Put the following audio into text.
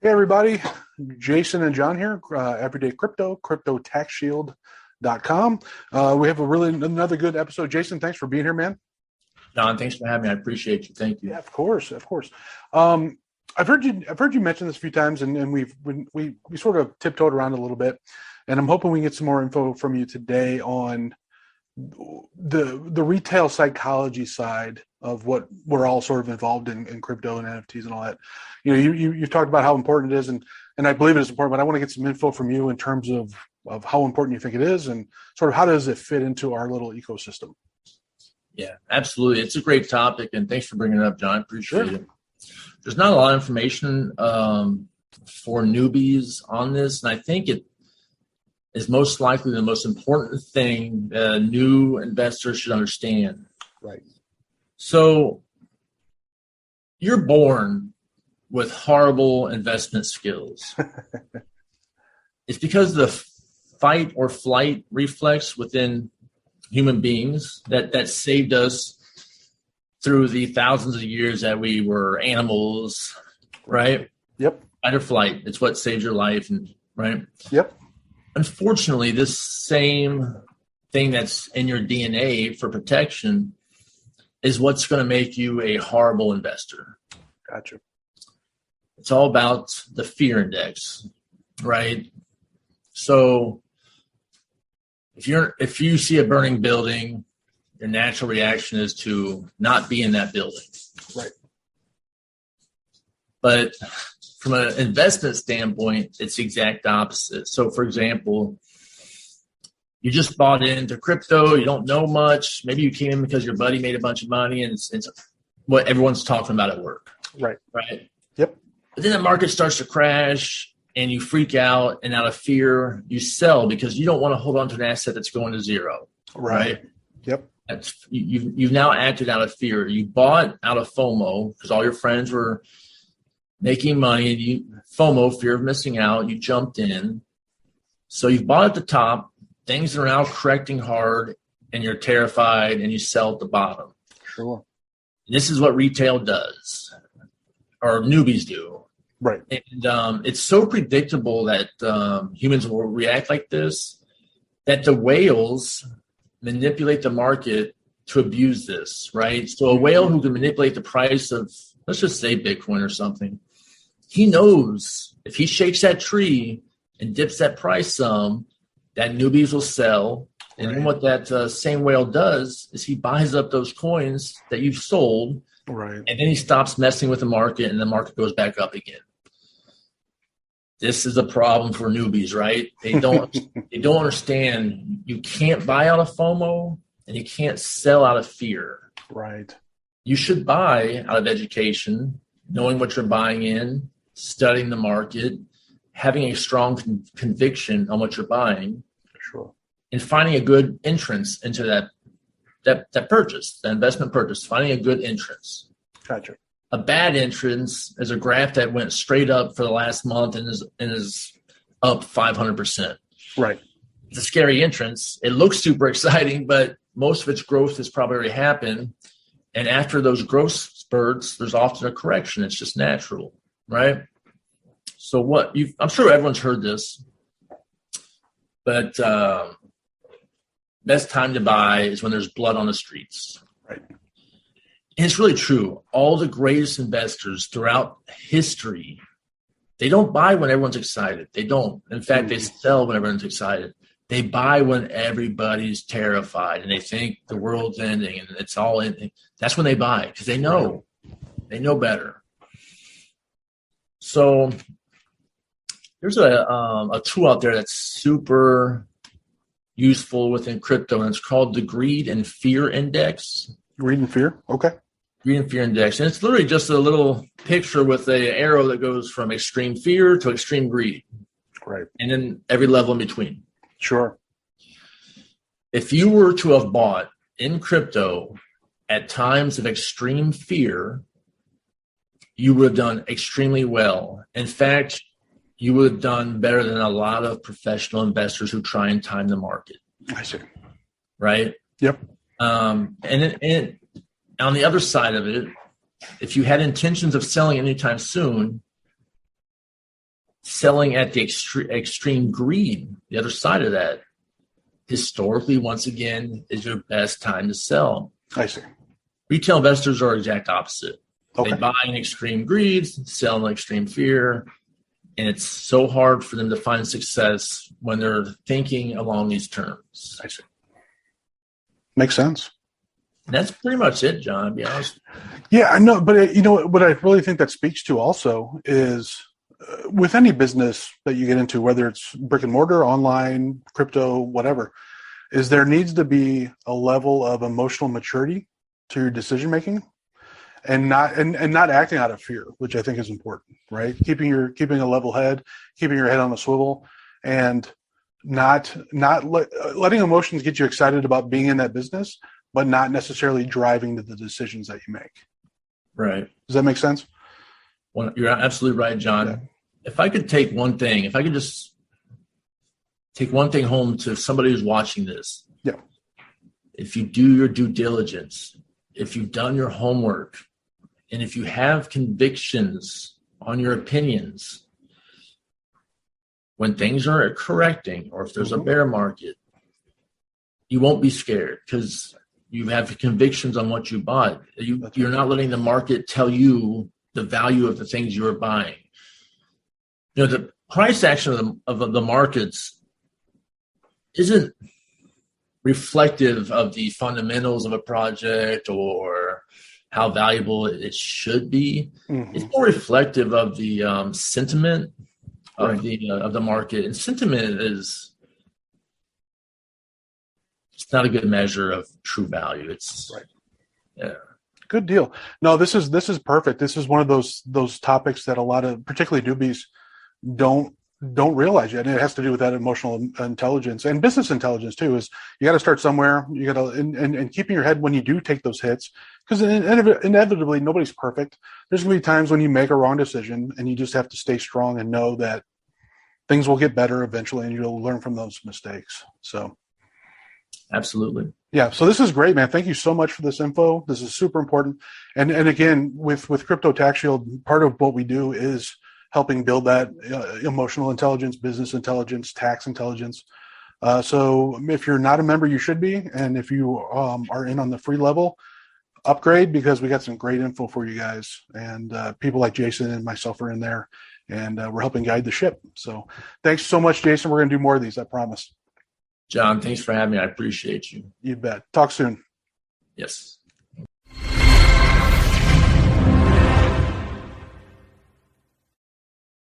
Hey everybody, Jason and John here, Everyday Crypto, CryptoTaxShield.com. We have another good episode. Jason, thanks for being here, man. John, thanks for having me. I appreciate you. Thank you. Yeah, of course. I've heard you mention this a few times, and we sort of tiptoed around a little bit, and I'm hoping we can get some more info from you today on the retail psychology side of what we're all sort of involved in crypto and NFTs and all that. You know, you've talked about how important it is, and I believe it is important, but I want to get some info from you in terms of how important you think it is and sort of how does it fit into our little ecosystem. Yeah, absolutely. It's a great topic, and thanks for bringing it up, John. Appreciate it. There's not a lot of information for newbies on this, and I think it is most likely the most important thing new investors should understand. Right. So you're born with horrible investment skills. It's because of the fight or flight reflex within human beings that saved us through the thousands of years that we were animals, right? Yep. Fight or flight. It's what saved your life, and right? Yep. Unfortunately, this same thing that's in your DNA for protection is what's going to make you a horrible investor. Gotcha. It's all about the fear index, right? So if you see a burning building, your natural reaction is to not be in that building. Right. But from an investment standpoint, it's the exact opposite. So, for example, you just bought into crypto. You don't know much. Maybe you came in because your buddy made a bunch of money, and it's what everyone's talking about at work. Right. Right. Yep. But then the market starts to crash, and you freak out, and out of fear, you sell because you don't want to hold on to an asset that's going to zero. Right. Yep. You've now acted out of fear. You bought out of FOMO because all your friends were making money, and FOMO, fear of missing out, you jumped in. So you've bought at the top, things are now correcting hard, and you're terrified, and you sell at the bottom. Sure. This is what retail does, or newbies do. Right. And it's so predictable that humans will react like this, that the whales manipulate the market to abuse this, right? So a whale who can manipulate the price of, let's just say Bitcoin or something, he knows if he shakes that tree and dips that price some, that newbies will sell. And then what that same whale does is he buys up those coins that you've sold, right? And then he stops messing with the market, and the market goes back up again. This is a problem for newbies, right? They don't understand. You can't buy out of FOMO, and you can't sell out of fear. Right. You should buy out of education, knowing what you're buying in, studying the market, having a strong conviction on what you're buying, sure, and finding a good entrance into that purchase, the investment purchase, finding a good entrance. Gotcha. A bad entrance is a graph that went straight up for the last month and is up 500%. Right. It's a scary entrance. It looks super exciting, but most of its growth has probably already happened. And after those growth spurts, there's often a correction. It's just natural, right? So I'm sure everyone's heard this, but best time to buy is when there's blood on the streets. Right. And it's really true. All the greatest investors throughout history, they don't buy when everyone's excited. They don't. In fact, they sell when everyone's excited. They buy when everybody's terrified and they think the world's ending and it's all ending. That's when they buy because they know. They know better. So there's a tool out there that's super useful within crypto, and it's called the Greed and Fear Index. Greed and Fear? Okay. Greed and Fear Index. And it's literally just a little picture with an arrow that goes from extreme fear to extreme greed. Right. And then every level in between. Sure. If you were to have bought in crypto at times of extreme fear, you would have done extremely well. In fact, you would have done better than a lot of professional investors who try and time the market. I see. Right? Yep. And on the other side of it, if you had intentions of selling anytime soon, selling at the extreme greed, the other side of that, historically, once again, is your best time to sell. I see. Retail investors are exact opposite. Okay. They buy in extreme greed, sell in extreme fear, and it's so hard for them to find success when they're thinking along these terms. I see. Makes sense. And that's pretty much it, John, to be honest. Yeah, I know. But what I really think that speaks to also is with any business that you get into, whether it's brick and mortar, online, crypto, whatever, is there needs to be a level of emotional maturity to your decision making, and not acting out of fear, which I think is important, right? Keeping a level head, keeping your head on a swivel, and not letting emotions get you excited about being in that business, but not necessarily driving to the decisions that you make. Right. Does that make sense? Well, you're absolutely right, John. Yeah. If I could take one thing, if I could just take one thing home to somebody who's watching this. Yeah. If you do your due diligence, if you've done your homework, and if you have convictions on your opinions, when things are correcting or if there's a bear market, you won't be scared because you have convictions on what you bought. You're not letting the market tell you the value of the things you're buying. The price action of the markets isn't reflective of the fundamentals of a project or how valuable it should be. It's more reflective of the sentiment of the market, and sentiment is it's not a good measure of true value. It's right. Yeah. Good deal. No, this is perfect. This is one of those topics that a lot of, particularly newbies, don't realize yet. And it has to do with that emotional intelligence and business intelligence too. Is you got to start somewhere. You got to and keeping your head when you do take those hits, because inevitably nobody's perfect. There's going to be times when you make a wrong decision, and you just have to stay strong and know that things will get better eventually, and you'll learn from those mistakes. So, absolutely. Yeah, so this is great, man. Thank you so much for this info. This is super important. And again, with Crypto Tax Shield, part of what we do is helping build that emotional intelligence, business intelligence, tax intelligence. So if you're not a member, you should be. And if you are in on the free level, upgrade, because we got some great info for you guys. And people like Jason and myself are in there, and we're helping guide the ship. So thanks so much, Jason. We're going to do more of these, I promise. John, thanks for having me. I appreciate you. You bet. Talk soon. Yes.